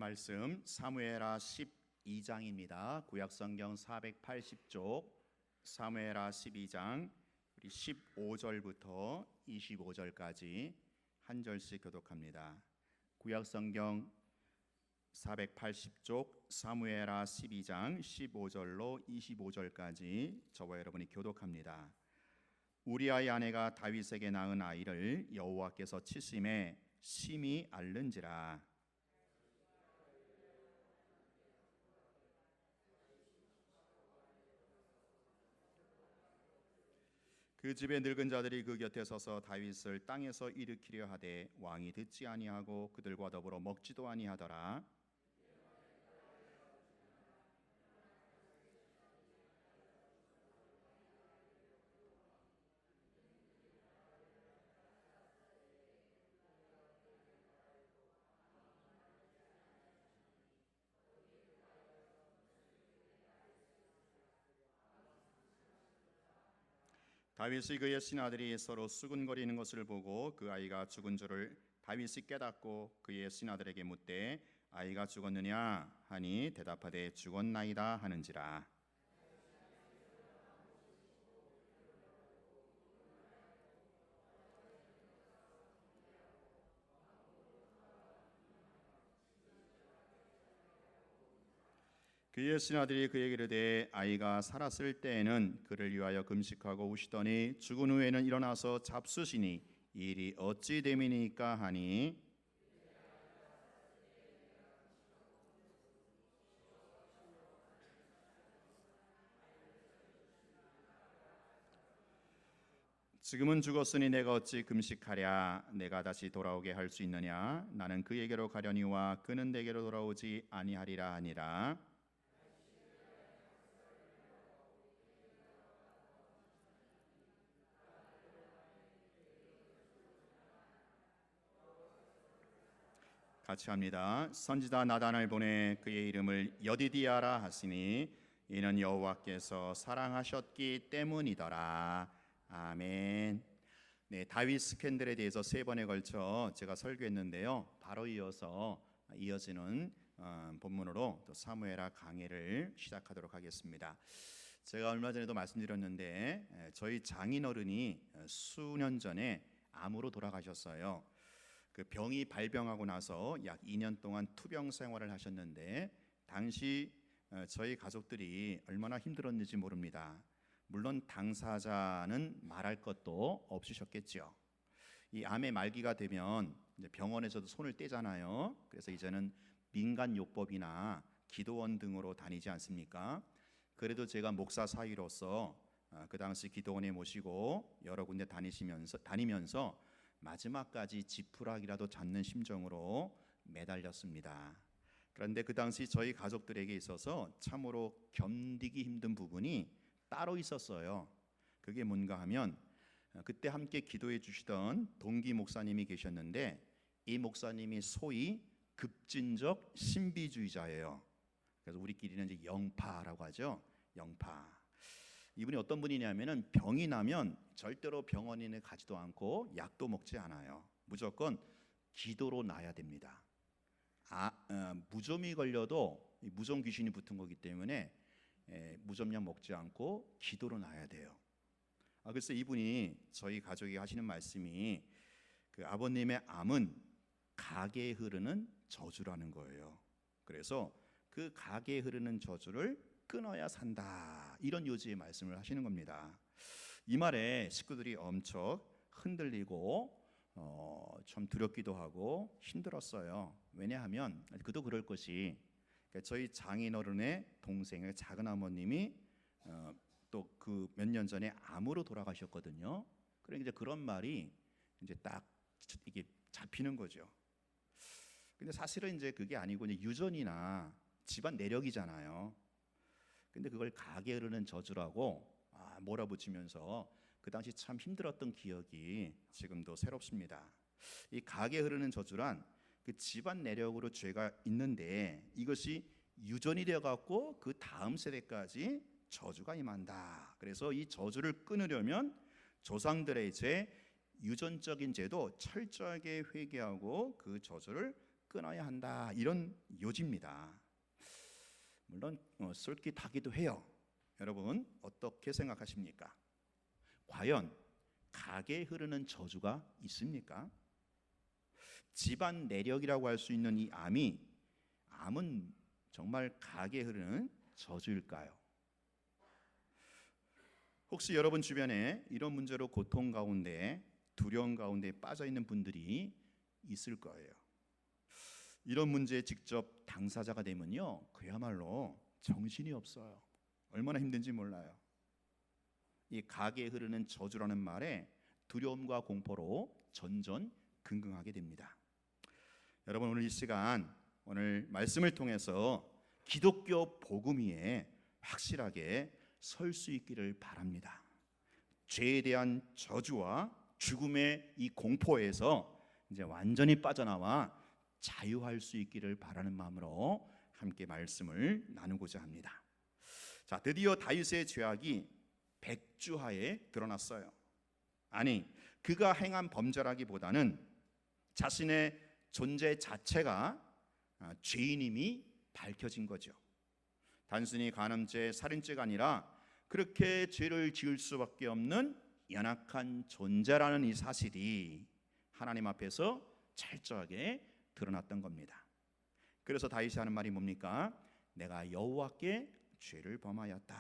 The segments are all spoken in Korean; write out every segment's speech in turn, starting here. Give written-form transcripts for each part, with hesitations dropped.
말씀 사무엘하 12장입니다. 구약성경 480쪽 사무엘하 12장 우리 15절부터 25절까지 한 절씩 교독합니다. 구약성경 480쪽 사무엘하 12장 15절로 25절까지 저와 여러분이 교독합니다. 우리아의 아내가 다윗에게 낳은 아이를 여호와께서 치심에 심히 앓는지라. 그 집의 늙은 자들이 그 곁에 서서 다윗을 땅에서 일으키려 하되 왕이 듣지 아니하고 그들과 더불어 먹지도 아니하더라. 다윗이 그의 신하들이 서로 수군거리는 것을 보고 그 아이가 죽은 줄을 다윗이 깨닫고 그의 신하들에게 묻되 아이가 죽었느냐 하니 대답하되 죽었나이다 하는지라. 그의 신하들이 그에게 이르되 아이가 살았을 때에는 그를 위하여 금식하고 우시더니 죽은 후에는 일어나서 잡수시니 이 일이 어찌 됨이니까 하니 지금은 죽었으니 내가 어찌 금식하랴. 내가 다시 돌아오게 할 수 있느냐. 나는 그에게로 가려니와 그는 내게로 돌아오지 아니하리라 하니라. 같이 합니다. 선지자 나단을 보내 그의 이름을 여디디아라 하시니 이는 여호와께서 사랑하셨기 때문이더라. 아멘. 네, 다윗 스캔들에 대해서 3번에 걸쳐 제가 설교했는데요. 바로 이어지는 본문으로 또 사무엘하 강해를 시작하도록 하겠습니다. 제가 얼마 전에도 말씀드렸는데 저희 장인어른이 수년 전에 암으로 돌아가셨어요. 그 병이 발병하고 나서 약 2년 동안 투병 생활을 하셨는데 당시 저희 가족들이 얼마나 힘들었는지 모릅니다. 물론 당사자는 말할 것도 없으셨겠죠. 이 암의 말기가 되면 이제 병원에서도 손을 떼잖아요. 그래서 이제는 민간요법이나 기도원 등으로 다니지 않습니까? 그래도 제가 목사 사위로서 그 당시 기도원에 모시고 여러 군데 다니면서 마지막까지 지푸라기라도 잡는 심정으로 매달렸습니다. 그런데 그 당시 저희 가족들에게 있어서 참으로 견디기 힘든 부분이 따로 있었어요. 그게 뭔가 하면 그때 함께 기도해 주시던 동기 목사님이 계셨는데 이 목사님이 소위 급진적 신비주의자예요. 그래서 우리끼리는 이제 영파라고 하죠. 영파. 이분이 어떤 분이냐면은 병이 나면 절대로 병원에 가지도 않고 약도 먹지 않아요. 무조건 기도로 나야 됩니다. 무좀이 걸려도 무좀 귀신이 붙은 거기 때문에 무좀약 먹지 않고 기도로 나야 돼요. 그래서 이분이 저희 가족이 하시는 말씀이 그 아버님의 암은 가게에 흐르는 저주라는 거예요. 그래서 그 가게에 흐르는 저주를 끊어야 산다, 이런 요지의 말씀을 하시는 겁니다. 이 말에 식구들이 엄청 흔들리고 좀 두렵기도 하고 힘들었어요. 왜냐하면 그도 그럴 것이 저희 장인어른의 동생의 작은 어머님이 또 그 몇 년 전에 암으로 돌아가셨거든요. 그러니까 이제 그런 말이 이제 딱 이게 잡히는 거죠. 근데 사실은 이제 그게 아니고 이제 유전이나 집안 내력이잖아요. 근데 그걸 가게에 흐르는 저주라고 몰아붙이면서 그 당시 참 힘들었던 기억이 지금도 새롭습니다. 이 가게에 흐르는 저주란 그 집안 내력으로 죄가 있는데 이것이 유전이 되어갖고 그 다음 세대까지 저주가 임한다. 그래서 이 저주를 끊으려면 조상들의 죄, 유전적인 죄도 철저하게 회개하고 그 저주를 끊어야 한다, 이런 요지입니다. 물론 솔깃하기도 해요. 여러분 어떻게 생각하십니까? 과연 가게에 흐르는 저주가 있습니까? 집안 내력이라고 할 수 있는 이 암은 정말 가게에 흐르는 저주일까요? 혹시 여러분 주변에 이런 문제로 고통 가운데, 두려움 가운데 빠져 있는 분들이 있을 거예요. 이런 문제에 직접 당사자가 되면요, 그야말로 정신이 없어요. 얼마나 힘든지 몰라요. 이 가게에 흐르는 저주라는 말에 두려움과 공포로 전전긍긍하게 됩니다. 여러분 오늘 이 시간, 오늘 말씀을 통해서 기독교 복음 위에 확실하게 설 수 있기를 바랍니다. 죄에 대한 저주와 죽음의 이 공포에서 이제 완전히 빠져나와 자유할 수 있기를 바라는 마음으로 함께 말씀을 나누고자 합니다. 자, 드디어 다윗의 죄악이 백주하에 드러났어요. 아니, 그가 행한 범죄라기보다는 자신의 존재 자체가 죄인임이 밝혀진 거죠. 단순히 간음죄, 살인죄가 아니라 그렇게 죄를 지을 수밖에 없는 연약한 존재라는 이 사실이 하나님 앞에서 철저하게 드러났던 겁니다. 그래서 다윗이 하는 말이 뭡니까? 내가 여호와께 죄를 범하였다.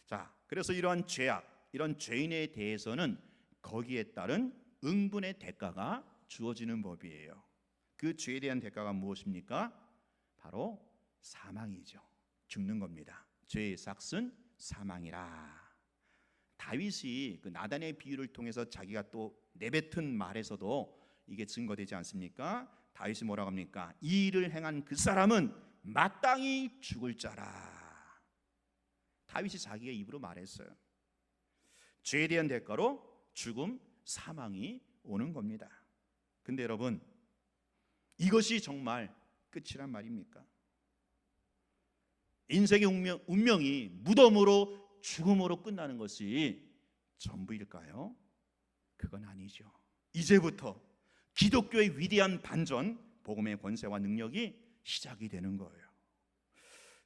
자, 그래서 이러한 죄악, 이런 죄인에 대해서는 거기에 따른 응분의 대가가 주어지는 법이에요. 그 죄에 대한 대가가 무엇입니까? 바로 사망이죠. 죽는 겁니다. 죄의 삭은 사망이라. 다윗이 그 나단의 비유를 통해서 자기가 또 내뱉은 말에서도 이게 증거되지 않습니까? 다윗이 뭐라고 합니까? 이 일을 행한 그 사람은 마땅히 죽을 자라. 다윗이 자기의 입으로 말했어요. 죄에 대한 대가로 죽음, 사망이 오는 겁니다. 근데 여러분, 이것이 정말 끝이란 말입니까? 인생의 운명이 무덤으로, 죽음으로 끝나는 것이 전부일까요? 그건 아니죠. 이제부터 기독교의 위대한 반전, 복음의 권세와 능력이 시작이 되는 거예요.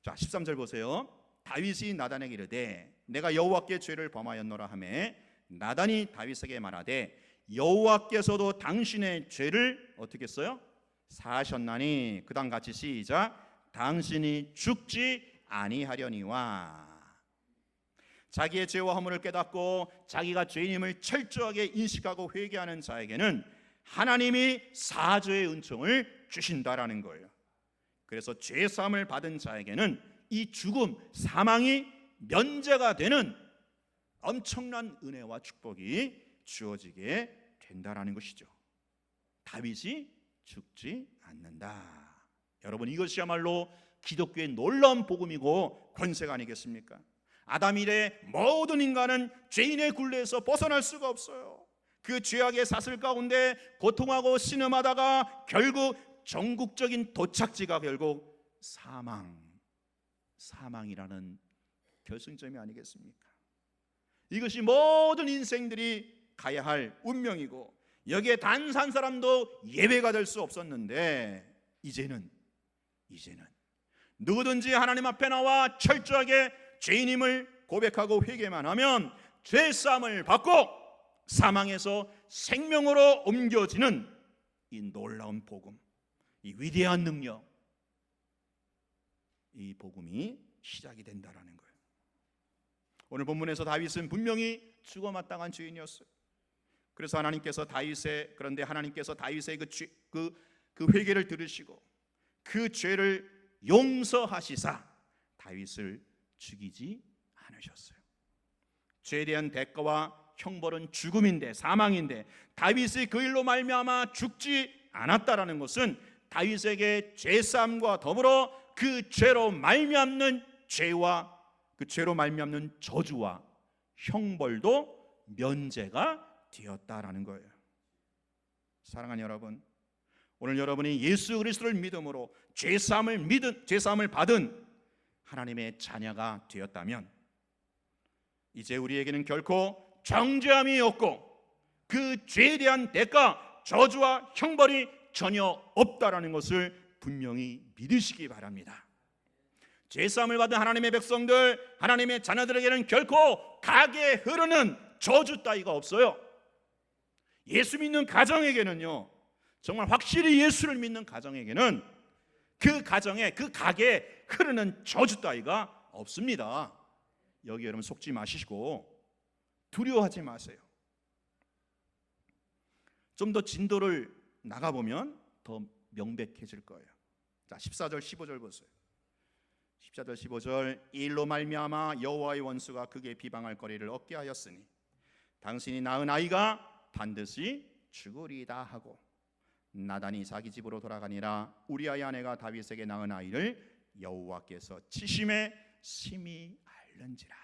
자, 13절 보세요. 다윗이 나단에게 이르되 내가 여호와께 죄를 범하였노라 하매 나단이 다윗에게 말하되 여호와께서도 당신의 죄를 어떻게 했어요? 사하셨나니. 그 다음 같이 시작. 당신이 죽지 아니하려니와. 자기의 죄와 허물을 깨닫고 자기가 죄인임을 철저하게 인식하고 회개하는 자에게는 하나님이 사죄의 은총을 주신다라는 거예요. 그래서 죄 사함을 받은 자에게는 이 죽음, 사망이 면제가 되는 엄청난 은혜와 축복이 주어지게 된다라는 것이죠. 다윗이 죽지 않는다. 여러분, 이것이야말로 기독교의 놀라운 복음이고 권세가 아니겠습니까? 아담 이래 모든 인간은 죄인의 굴레에서 벗어날 수가 없어요. 그 죄악의 사슬 가운데 고통하고 신음하다가 결국 전국적인 도착지가 결국 사망이라는 결승점이 아니겠습니까? 이것이 모든 인생들이 가야 할 운명이고 여기에 단 한 사람도 예외가 될 수 없었는데 이제는 누구든지 하나님 앞에 나와 철저하게 죄인임을 고백하고 회개만 하면 죄사함을 받고 사망에서 생명으로 옮겨지는 이 놀라운 복음, 이 위대한 능력, 이 복음이 시작이 된다라는 거예요. 오늘 본문에서 다윗은 분명히 죽어 마땅한 죄인이었어요. 그래서 하나님께서 다윗의 그 회개를 들으시고 그 죄를 용서하시사 다윗을 죽이지 않으셨어요. 죄에 대한 대가와 형벌은 죽음인데, 사망인데 다윗이 그 일로 말미암아 죽지 않았다라는 것은 다윗에게 죄사함과 더불어 그 죄로 말미암는 죄와 그 죄로 말미암는 저주와 형벌도 면제가 되었다라는 거예요. 사랑하는 여러분, 오늘 여러분이 예수 그리스도를 믿음으로 죄사함을 받은 하나님의 자녀가 되었다면 이제 우리에게는 결코 정죄함이 없고 그 죄에 대한 대가, 저주와 형벌이 전혀 없다라는 것을 분명히 믿으시기 바랍니다. 죄사함을 받은 하나님의 백성들, 하나님의 자녀들에게는 결코 가게에 흐르는 저주 따위가 없어요. 예수 믿는 가정에게는요, 정말 확실히 예수를 믿는 가정에게는 그 가정에, 그 가게에 흐르는 저주 따위가 없습니다. 여기 여러분 속지 마시고 두려워하지 마세요. 좀 더 진도를 나가보면 더 명백해질 거예요. 자, 14절 15절 보세요. 14절 15절, 이 일로 말미암아 여호와의 원수가 그게 비방할 거리를 얻게 하였으니 당신이 낳은 아이가 반드시 죽으리다 하고 나단이 자기 집으로 돌아가니라. 우리아의 아내가 다윗에게 낳은 아이를 여호와께서 치심에 심히 알는지라.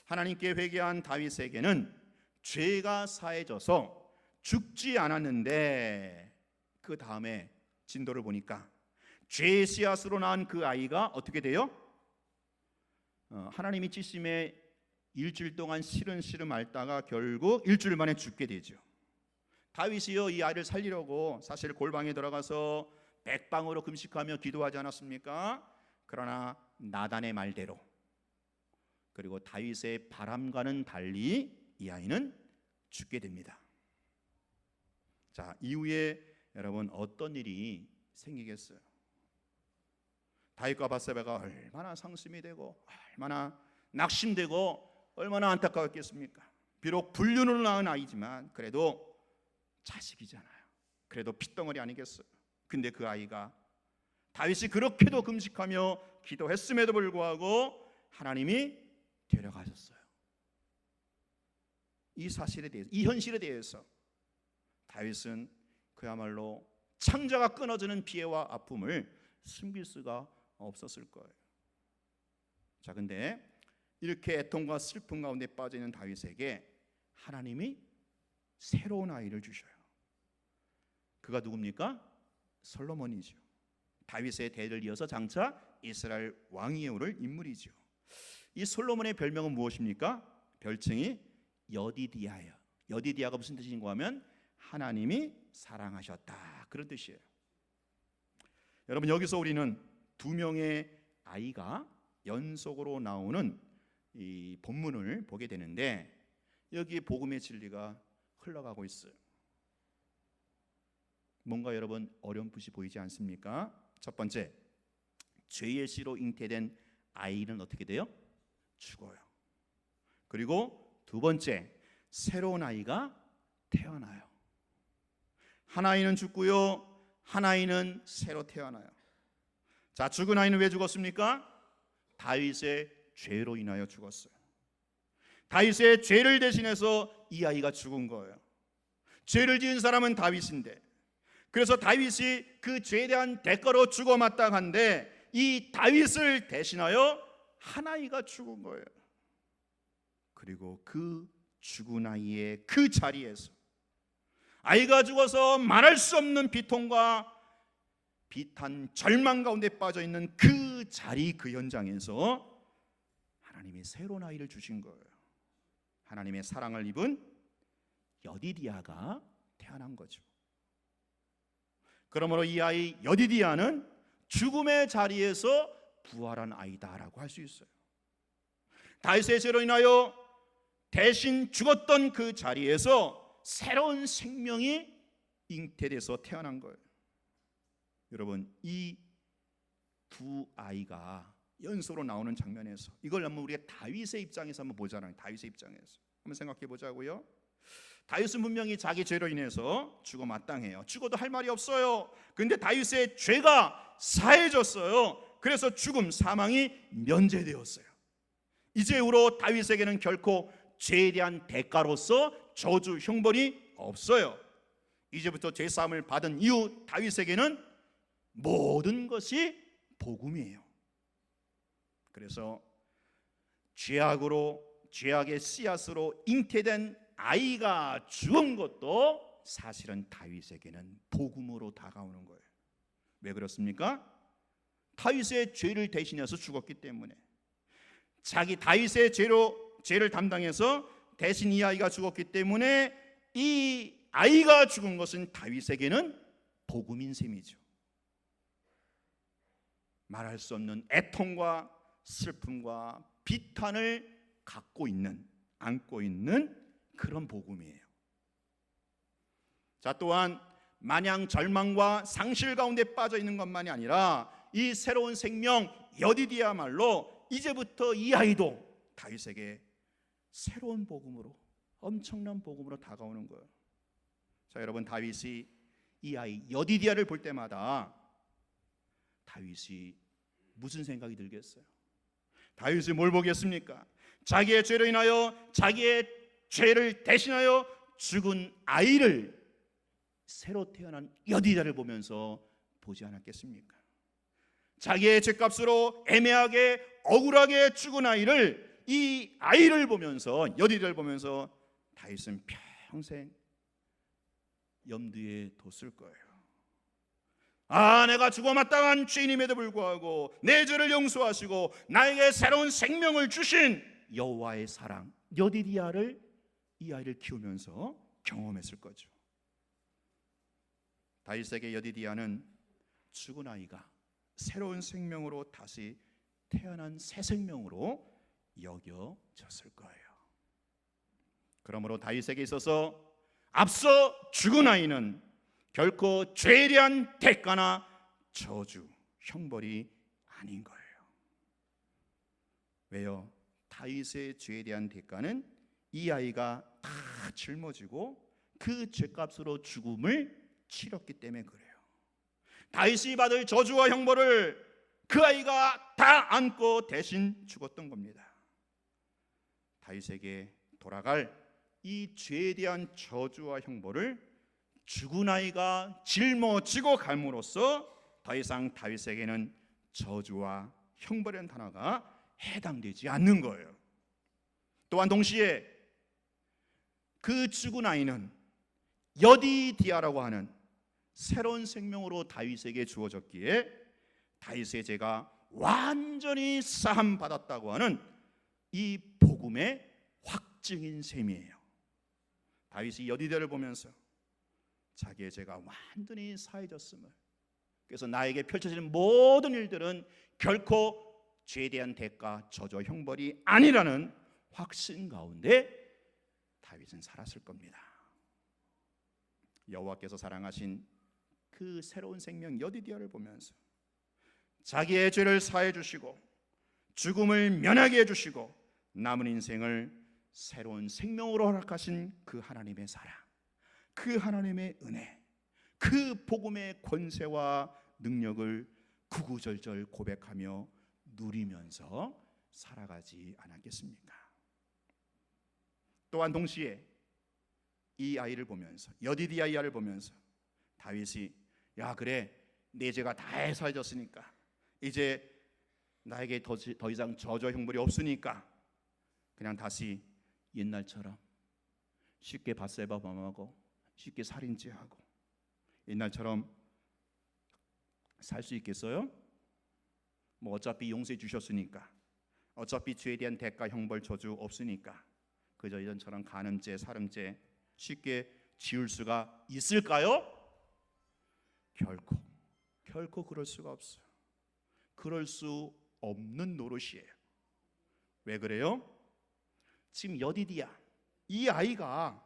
하나님께 회개한 다윗에게는 죄가 사해져서 죽지 않았는데 그 다음에 진도를 보니까 죄의 씨앗으로 낳은 그 아이가 어떻게 돼요? 하나님이 치심에 일주일 동안 시름시름 앓다가 결국 일주일 만에 죽게 되죠. 다윗이요, 이 아이를 살리려고 사실 골방에 들어가서 백방으로 금식하며 기도하지 않았습니까? 그러나 나단의 말대로, 그리고 다윗의 바람과는 달리 이 아이는 죽게 됩니다. 자, 이후에 여러분 어떤 일이 생기겠어요? 다윗과 밧세바가 얼마나 상심이 되고 얼마나 낙심되고 얼마나 안타까웠겠습니까? 비록 불륜으로 낳은 아이지만 그래도 자식이잖아요. 그래도 핏덩어리 아니겠어요? 근데 그 아이가 다윗이 그렇게도 금식하며 기도했음에도 불구하고 하나님이 데려가셨어요. 이 사실에 대해서, 이 현실에 대해서 다윗은 그야말로 창자가 끊어지는 피해와 아픔을 숨길 수가 없었을 거예요. 자, 근데 이렇게 애통과 슬픔 가운데 빠져 있는 다윗에게 하나님이 새로운 아이를 주셔요. 그가 누굽니까? 솔로몬이죠. 다윗의 대를 이어서 장차 이스라엘 왕위에 오를 인물이죠. 이 솔로몬의 별명은 무엇입니까? 별칭이 여디디아예요. 여디디아가 무슨 뜻인가 하면 하나님이 사랑하셨다, 그런 뜻이에요. 여러분, 여기서 우리는 두 명의 아이가 연속으로 나오는 이 본문을 보게 되는데 여기에 복음의 진리가 흘러가고 있어요. 뭔가 여러분 어렴풋이 보이지 않습니까? 첫 번째, 죄의 씨로 잉태된 아이는 어떻게 돼요? 죽어요. 그리고 두 번째, 새로운 아이가 태어나요. 한 아이는 죽고요, 한 아이는 새로 태어나요. 자, 죽은 아이는 왜 죽었습니까? 다윗의 죄로 인하여 죽었어요. 다윗의 죄를 대신해서 이 아이가 죽은 거예요. 죄를 지은 사람은 다윗인데, 그래서 다윗이 그 죄에 대한 대가로 죽어 마땅한데 이 다윗을 대신하여 한 아이가 죽은 거예요. 그리고 그 죽은 아이의 그 자리에서 아이가 죽어서 말할 수 없는 비통과 비탄, 절망 가운데 빠져 있는 그 자리, 그 현장에서 하나님이 새로운 아이를 주신 거예요. 하나님의 사랑을 입은 여디디아가 태어난 거죠. 그러므로 이 아이 여디디아는 죽음의 자리에서 부활한 아이다라고 할 수 있어요. 다윗의 죄로 인하여 대신 죽었던 그 자리에서 새로운 생명이 잉태돼서 태어난 거예요. 여러분, 이 두 아이가 연속으로 나오는 장면에서 이걸 한번 우리가 다윗의 입장에서 한번 보자는, 다윗의 입장에서 한번 생각해 보자고요. 다윗은 분명히 자기 죄로 인해서 죽어 마땅해요. 죽어도 할 말이 없어요. 그런데 다윗의 죄가 사해졌어요. 그래서 죽음, 사망이 면제되었어요. 이제 후로 다윗에게는 결코 죄에 대한 대가로서 저주, 형벌이 없어요. 이제부터 죄사함을 받은 이후 다윗에게는 모든 것이 복음이에요. 그래서 죄악의 씨앗으로 잉태된 아이가 죽은 것도 사실은 다윗에게는 복음으로 다가오는 거예요. 왜 그렇습니까? 다윗의 죄를 대신해서 죽었기 때문에, 자기 다윗의 죄를 담당해서 대신 이 아이가 죽었기 때문에 이 아이가 죽은 것은 다윗에게는 복음인 셈이죠. 말할 수 없는 애통과 슬픔과 비탄을 안고 있는 그런 복음이에요. 자, 또한 마냥 절망과 상실 가운데 빠져 있는 것만이 아니라 이 새로운 생명 여디디야말로 이제부터 이 아이도 다윗에게 새로운 복음으로, 엄청난 복음으로 다가오는 거예요. 자, 여러분, 다윗이 이 아이 여디디야를 볼 때마다 다윗이 무슨 생각이 들겠어요? 다윗이 뭘 보겠습니까? 자기의 죄로 인하여, 자기의 죄를 대신하여 죽은 아이를, 새로 태어난 여디디야를 보면서 보지 않았겠습니까? 자기의 죄값으로 애매하게 억울하게 죽은 아이를, 이 아이를 보면서, 여디디야를 보면서 다윗은 평생 염두에 뒀을 거예요. 아, 내가 죽어 마땅한 죄인임에도 불구하고 내 죄를 용서하시고 나에게 새로운 생명을 주신 여호와의 사랑, 여디디야를 이 아이를 키우면서 경험했을 거죠. 다윗에게 여디디야는 죽은 아이가 새로운 생명으로 다시 태어난 새 생명으로 여겨졌을 거예요. 그러므로 다윗에게 있어서 앞서 죽은 아이는 결코 죄에 대한 대가나 저주, 형벌이 아닌 거예요. 왜요? 다윗의 죄에 대한 대가는 이 아이가 다 짊어지고 그 죄값으로 죽음을 치렀기 때문에 그래요. 다윗이 받을 저주와 형벌을 그 아이가 다 안고 대신 죽었던 겁니다. 다윗에게 돌아갈 이 죄에 대한 저주와 형벌을 죽은 아이가 짊어지고 감으로써 더 이상 다윗에게는 저주와 형벌이라는 단어가 해당되지 않는 거예요. 또한 동시에 그 죽은 아이는 여디디야라고 하는 새로운 생명으로 다윗에게 주어졌기에 다윗의 죄가 완전히 사함 받았다고 하는 이 복음의 확증인 셈이에요. 다윗이 여디디야를 보면서 자기의 죄가 완전히 사해졌음을, 그래서 나에게 펼쳐질 모든 일들은 결코 죄에 대한 대가, 저주, 형벌이 아니라는 확신 가운데 다윗은 살았을 겁니다. 여호와께서 사랑하신 그 새로운 생명 여디디야를 보면서 자기의 죄를 사해 주시고 죽음을 면하게 해 주시고 남은 인생을 새로운 생명으로 허락하신 그 하나님의 사랑, 그 하나님의 은혜, 그 복음의 권세와 능력을 구구절절 고백하며 누리면서 살아가지 않았겠습니까? 또한 동시에 이 아이를 보면서, 여디디야 이 아이를 보면서 다윗이 야, 그래, 내 죄가 다 해소해졌으니까 이제 나에게 더 이상 저주와 형벌이 없으니까 그냥 다시 옛날처럼 쉽게 밧세바 범하고 쉽게 살인죄하고 옛날처럼 살 수 있겠어요? 뭐 어차피 용서해 주셨으니까, 어차피 죄에 대한 대가, 형벌, 저주 없으니까 그저 이전처럼 간음죄, 살음죄 쉽게 지울 수가 있을까요? 결코 그럴 수가 없어요. 그럴 수 없는 노릇이에요. 왜 그래요? 지금 여디디야 이 아이가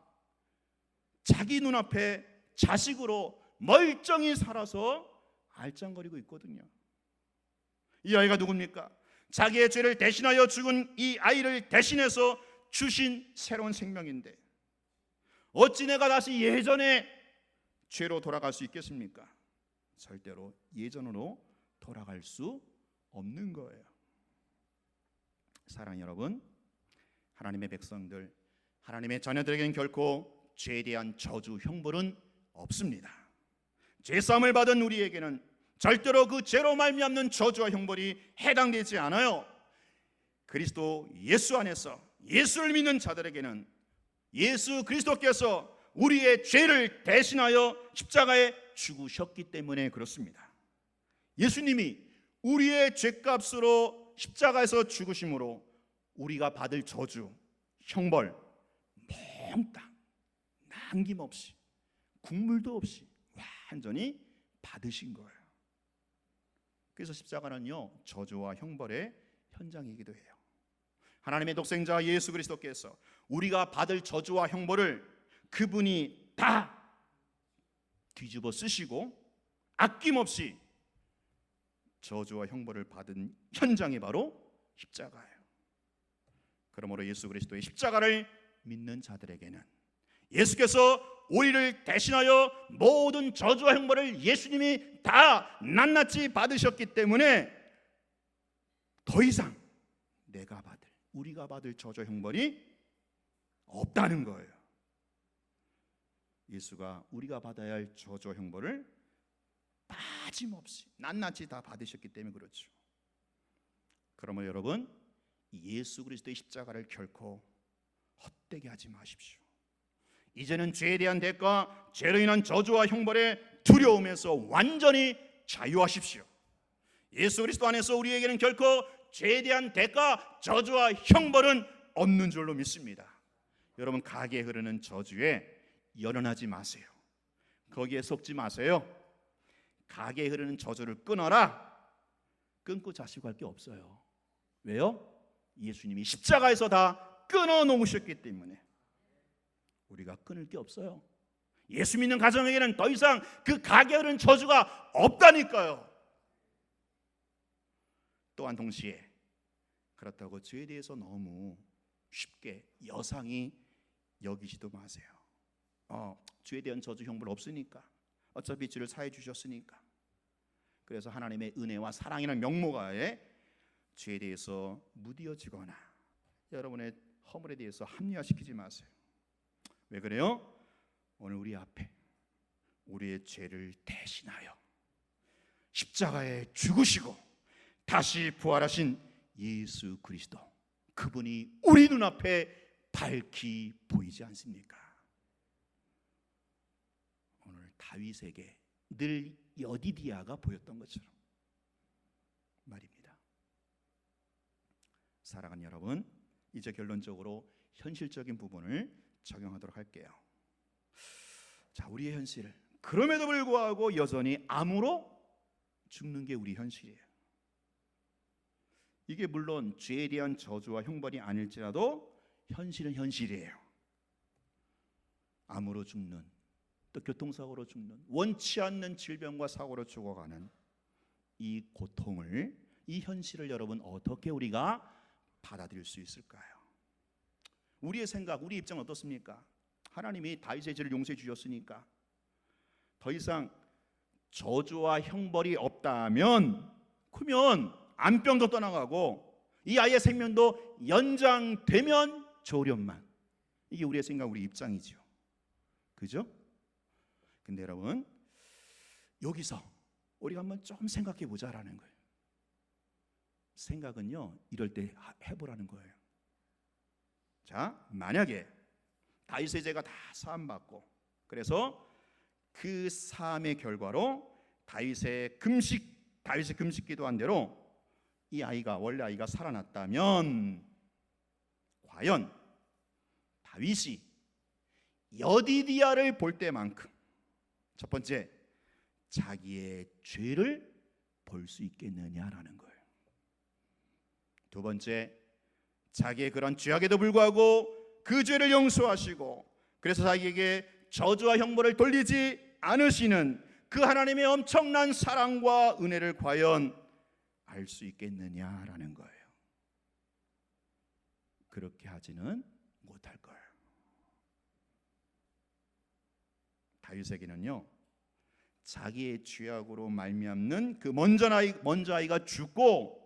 자기 눈앞에 자식으로 멀쩡히 살아서 알짱거리고 있거든요. 이 아이가 누굽니까? 자기의 죄를 대신하여 죽은 이 아이를 대신해서 주신 새로운 생명인데 어찌 내가 다시 예전의 죄로 돌아갈 수 있겠습니까? 절대로 예전으로 돌아갈 수 없는 거예요. 사랑하는 여러분, 하나님의 백성들, 하나님의 자녀들에게는 결코 죄에 대한 저주, 형벌은 없습니다. 죄사함을 받은 우리에게는 절대로 그 죄로 말미암는 저주와 형벌이 해당되지 않아요. 그리스도 예수 안에서 예수를 믿는 자들에게는 예수 그리스도께서 우리의 죄를 대신하여 십자가에 죽으셨기 때문에 그렇습니다. 예수님이 우리의 죄값으로 십자가에서 죽으심으로 우리가 받을 저주, 형벌 몽땅 남김없이 국물도 없이 완전히 받으신 거예요. 그래서 십자가는요, 저주와 형벌의 현장이기도 해요. 하나님의 독생자 예수 그리스도께서 우리가 받을 저주와 형벌을 그분이 다 뒤집어 쓰시고 아낌없이 저주와 형벌을 받은 현장이 바로 십자가예요. 그러므로 예수 그리스도의 십자가를 믿는 자들에게는 예수께서 우리를 대신하여 모든 저주와 형벌을 예수님이 다 낱낱이 받으셨기 때문에 더 이상 우리가 받을 저주와 형벌이 없다는 거예요. 예수가 우리가 받아야 할 저주와 형벌을 빠짐없이 낱낱이 다 받으셨기 때문에 그렇죠. 그러므로 여러분, 예수 그리스도의 십자가를 결코 헛되게 하지 마십시오. 이제는 죄에 대한 대가, 죄로 인한 저주와 형벌의 두려움에서 완전히 자유하십시오. 예수 그리스도 안에서 우리에게는 결코 죄에 대한 대가, 저주와 형벌은 없는 줄로 믿습니다. 여러분, 가게에 흐르는 저주에 연연하지 마세요. 거기에 속지 마세요. 가게에 흐르는 저주를 끊어라. 끊고 자시고 할 게 없어요. 왜요? 예수님이 십자가에서 다 끊어놓으셨기 때문에 우리가 끊을 게 없어요. 예수 믿는 가정에게는 더 이상 그 가게에 흐르는 저주가 없다니까요. 또한 동시에 그렇다고 죄에 대해서 너무 쉽게 여상히 여기지도 마세요. 죄에 대한 저주 형벌 없으니까, 어차피 죄를 사해 주셨으니까. 그래서 하나님의 은혜와 사랑이라는 명목하에 죄에 대해서 무디어지거나 여러분의 허물에 대해서 합리화시키지 마세요. 왜 그래요? 오늘 우리 앞에 우리의 죄를 대신하여 십자가에 죽으시고 다시 부활하신 예수 그리스도, 그분이 우리 눈앞에 밝히 보이지 않습니까? 오늘 다윗에게 늘 여디디아가 보였던 것처럼 말입니다. 사랑하는 여러분, 이제 결론적으로 현실적인 부분을 적용하도록 할게요. 자, 우리의 현실, 그럼에도 불구하고 여전히 암으로 죽는 게 우리 현실이에요. 이게 물론 죄에 대한 저주와 형벌이 아닐지라도 현실은 현실이에요. 암으로 죽는, 또 교통사고로 죽는, 원치 않는 질병과 사고로 죽어가는 이 고통을, 이 현실을 여러분 어떻게 우리가 받아들일 수 있을까요? 우리의 생각, 우리 입장은 어떻습니까? 하나님이 다윗의 죄를 용서해 주셨으니까 더 이상 저주와 형벌이 없다면, 그러면 암병도 떠나가고 이 아이의 생명도 연장되면 좋으련만. 이게 우리의 생각, 우리 입장이죠. 그죠? 근데 여러분, 여기서 우리가 한번 좀 생각해 보자라는 거예요. 생각은요, 이럴 때 해보라는 거예요. 자, 만약에 다윗의 죄가 다 사함받고, 그래서 그 사함의 결과로 다윗의 금식 기도한 대로 이 아이가, 원래 아이가 살아났다면, 과연 다윗이 여디디아를 볼 때만큼, 첫 번째, 자기의 죄를 볼 수 있겠느냐라는 거예요. 두 번째, 자기의 그런 죄악에도 불구하고 그 죄를 용서하시고, 그래서 자기에게 저주와 형벌을 돌리지 않으시는 그 하나님의 엄청난 사랑과 은혜를 과연 알 수 있겠느냐라는 거예요. 그렇게 하지는 못할 거예요. 다윗에게는요, 자기의 죄악으로 말미암는 그 먼저 아이가 죽고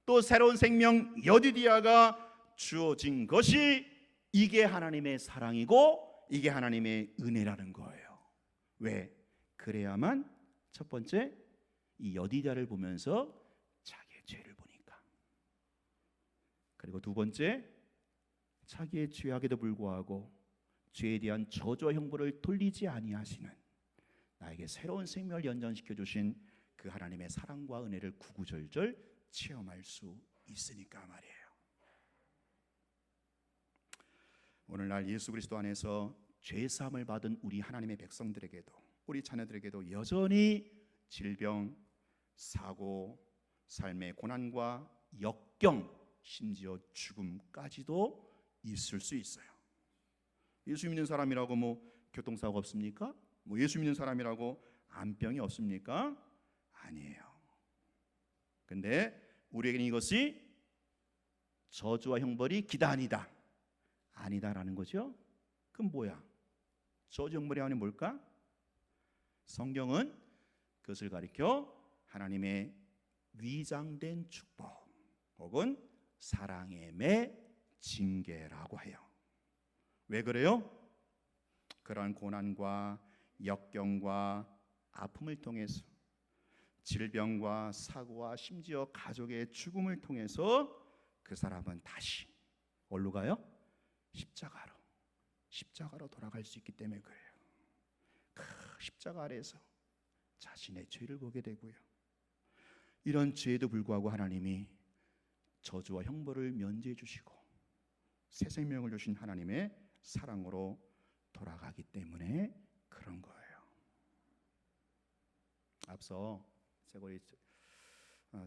또 새로운 생명 여디디아가 주어진 것이, 이게 하나님의 사랑이고 이게 하나님의 은혜라는 거예요. 왜? 그래야만 첫 번째, 이 여디디아를 보면서 자기의 죄를 보니까. 그리고 두 번째, 자기의 죄악에도 불구하고 죄에 대한 저주와 형벌을 돌리지 아니하시는, 나에게 새로운 생명을 연장시켜 주신 그 하나님의 사랑과 은혜를 구구절절 체험할 수 있으니까 말이에요. 오늘날 예수 그리스도 안에서 죄사함을 받은 우리 하나님의 백성들에게도, 우리 자녀들에게도 여전히 질병, 사고, 삶의 고난과 역경, 심지어 죽음까지도 있을 수 있어요. 예수 믿는 사람이라고 교통사고가 없습니까? 예수 믿는 사람이라고 암병이 없습니까? 아니에요. 근데 우리에게는 이것이 저주와 형벌이 기단이다, 아니다라는 거죠. 그럼 뭐야? 저주 형벌이 아니 뭘까? 성경은 그것을 가리켜 하나님의 위장된 축복 혹은 사랑의 매 징계라고 해요. 왜 그래요? 그러한 고난과 역경과 아픔을 통해서, 질병과 사고와 심지어 가족의 죽음을 통해서 그 사람은 다시 어디로 가요? 십자가로 돌아갈 수 있기 때문에 그래요. 그 십자가 아래에서 자신의 죄를 보게 되고요. 이런 죄에도 불구하고 하나님이 저주와 형벌을 면제해 주시고 새 생명을 주신 하나님의 사랑으로 돌아가기 때문에 그런 거예요. 앞서 제가 우리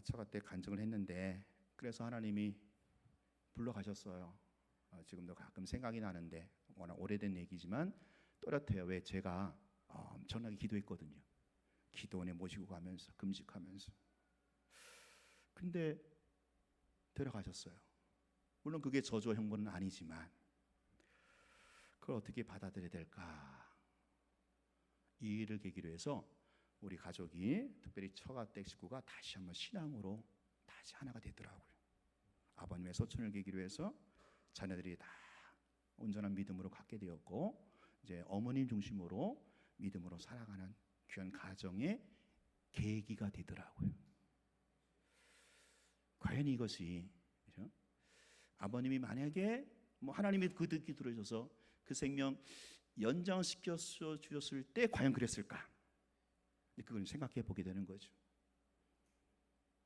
처가 때 간증을 했는데, 그래서 하나님이 불러가셨어요. 지금도 가끔 생각이 나는데, 워낙 오래된 얘기지만 또렷해요. 왜? 제가 엄청나게 기도했거든요. 기도원에 모시고 가면서 금식하면서. 근데 데려가셨어요. 물론 그게 저주와 형벌은 아니지만 그걸 어떻게 받아들여야 될까? 이 일을 계기로 해서 우리 가족이, 특별히 처가댁 식구가 다시 한번 신앙으로 다시 하나가 되더라고요. 아버님의 소천을 계기로 해서 자녀들이 다 온전한 믿음으로 갖게 되었고, 이제 어머님 중심으로 믿음으로 살아가는 귀한 가정의 계기가 되더라고요. 과연 이것이, 그렇죠? 아버님이 만약에 하나님이 그 듣기 들어주셔서 그 생명 연장시켜 주셨을 때 과연 그랬을까? 그걸 생각해 보게 되는 거죠.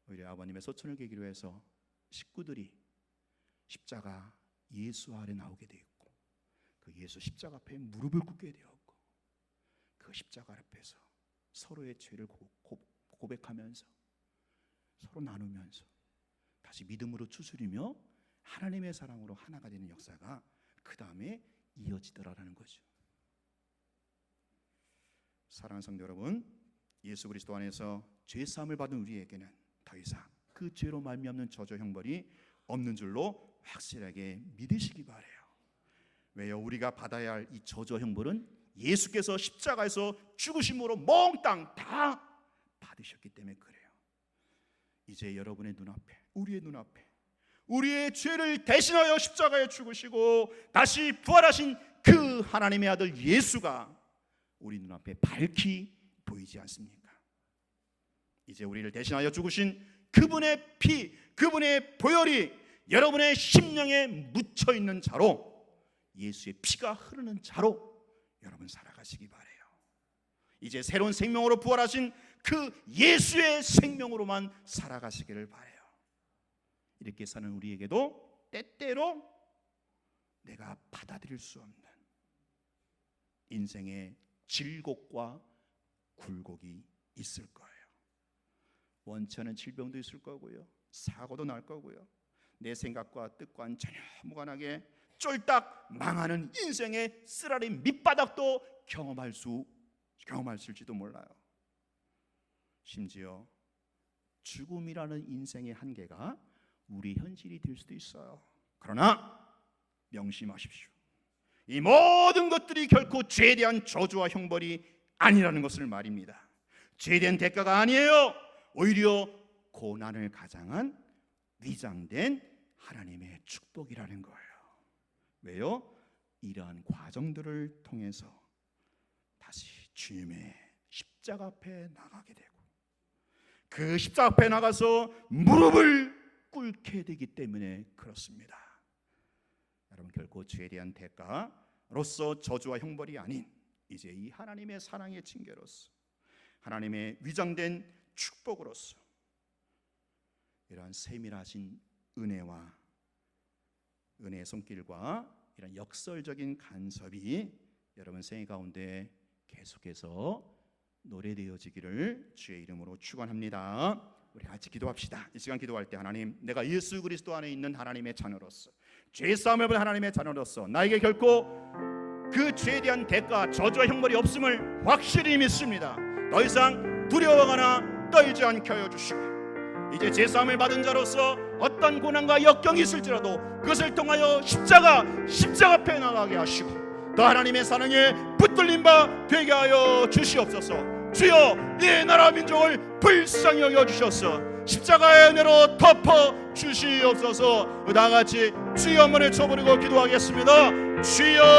오히려 아버님의 소천을 계기로 해서 식구들이 십자가 예수 아래 나오게 되었고, 그 예수 십자가 앞에 무릎을 꿇게 되었고, 그 십자가 앞에서 서로의 죄를 고백하면서 서로 나누면서 다시 믿음으로 추스리며 하나님의 사랑으로 하나가 되는 역사가 그 다음에 이어지더라라는 거죠. 사랑하는 성도 여러분, 예수 그리스도 안에서 죄 사함을 받은 우리에게는 더 이상 그 죄로 말미암는 저주 형벌이 없는 줄로 확실하게 믿으시기 바라요. 왜요? 우리가 받아야 할 이 저주 형벌은 예수께서 십자가에서 죽으심으로 몽땅 다 받으셨기 때문에 그래요. 이제 여러분의 눈앞에, 우리의 눈앞에 우리의 죄를 대신하여 십자가에 죽으시고 다시 부활하신 그 하나님의 아들 예수가 우리 눈앞에 밝히 보이지 않습니까? 이제 우리를 대신하여 죽으신 그분의 피, 그분의 보혈이 여러분의 심령에 묻혀있는 자로, 예수의 피가 흐르는 자로 여러분 살아가시기 바라요. 이제 새로운 생명으로 부활하신 그 예수의 생명으로만 살아가시기를 바라요. 이렇게 사는 우리에게도 때때로 내가 받아들일 수 없는 인생의 질곡과 굴곡이 있을 거예요. 원치 않은 질병도 있을 거고요, 사고도 날 거고요, 내 생각과 뜻과는 전혀 무관하게 쫄딱 망하는 인생의 쓰라린 밑바닥도 경험할지도 몰라요. 심지어 죽음이라는 인생의 한계가 우리 현실이 될 수도 있어요. 그러나 명심하십시오. 이 모든 것들이 결코 죄에 대한 저주와 형벌이 아니라는 것을 말입니다. 죄에 대한 대가가 아니에요. 오히려 고난을 가장한 위장된 하나님의 축복이라는 거예요. 왜요? 이러한 과정들을 통해서 다시 주님의 십자가 앞에 나가게 되고, 그 십자가 앞에 나가서 무릎을 꿇게 되기 때문에 그렇습니다. 여러분, 결코 죄에 대한 대가로서 저주와 형벌이 아닌 이제 이 하나님의 사랑의 징계로서, 하나님의 위장된 축복으로서 이러한 세밀하신 은혜의 손길과 이런 역설적인 간섭이 여러분 생애 가운데 계속해서 노래되어지기를 주의 이름으로 축원합니다. 우리 같이 기도합시다. 이 시간 기도할 때 하나님, 내가 예수 그리스도 안에 있는 하나님의 자녀로서, 죄 싸움을 본 하나님의 자녀로서 나에게 결코 그 죄에 대한 대가, 저주와 형벌이 없음을 확실히 믿습니다. 더 이상 두려워하거나 떨지 않게 하여 주시고, 이제 죄 싸움을 받은 자로서 어떤 고난과 역경이 있을지라도 그것을 통하여 십자가 앞에 나가게 하시고 더 하나님의 사랑에 붙들린 바 되게 하여 주시옵소서. 주여, 이 나라 민족을 불쌍히 여겨주셔서 십자가의 은혜로 덮어 주시옵소서. 다같이 주여 한번 외쳐버리고 기도하겠습니다. 주여.